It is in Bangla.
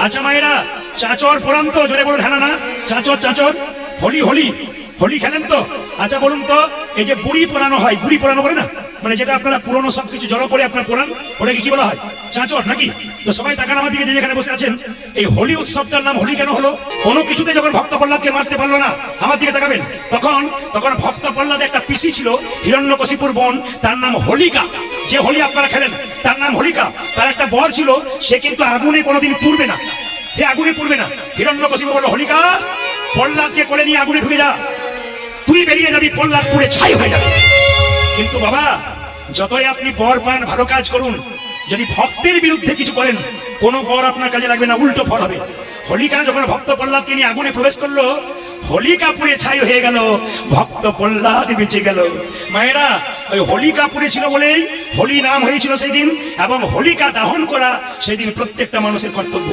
আচ্ছা মায়েরা, চাচর পড়ান তো? জোরে বলুন হ্যাঁ না? চাচর চাচর হোলি হোলি হোলি খেলেন তো? আচ্ছা বলুন তো, এই যে বুড়ি পোড়ানো হয়, বুড়ি পোড়ানো বলে না, মানে যেটা আপনারা পুরনো সবকিছু জড়ো করে আপনারা পোড়ান, ওটাকে কি বলা হয়? চাচর নাকি? তো সবাই তাকান আমার দিকে, যে যেখানে বসে আছেন। এই হোলি উৎসবটার নাম হোলি কেন হলো? কোনো কিছুতে যখন ভক্ত প্রহ্লাদকে মারতে পারলো না, আমার দিকে তাকাবেন, তখন তখন ভক্ত প্রহ্লাদ একটা পিসি ছিল হিরণ্যকশিপুর বোন, তার নাম হোলিকা। যে হোলি আপনারা খেলেন তার নাম হোলিকা। তার একটা বর ছিল, সে কিন্তু আগুনে কোনোদিন পুড়বে না, সে আগুনে পুড়বে না। হিরণ্যকশিপু বলল, হোলিকা প্রহ্লাদকে কোলে নিয়ে আগুনে ঢুকে যা, তুই বেরিয়ে যাবি, প্রহ্লাদ পুড়ে ছাই হয়ে যাবে। কিন্তু বাবা, যতই আপনি বর পান, ভালো কাজ করুন, যদি ভক্তের বিরুদ্ধে কিছু করেন, কোনো বর আপনার কাজে লাগবে না, উল্টো ফল হবে। হোলিকা যখন ভক্ত প্রহ্লাদকে নিয়ে আগুনে প্রবেশ করলো, হোলিকা পুড়ে ছাই হয়ে গেল, ভক্ত প্রহ্লাদ বেঁচে গেল। মায়েরা, ওই হোলিকা পুড়ে ছিল বলেই হোলি নাম হয়েছিল সেই দিন, এবং হোলিকা দাহন করা সেই দিন প্রত্যেকটা মানুষের কর্তব্য।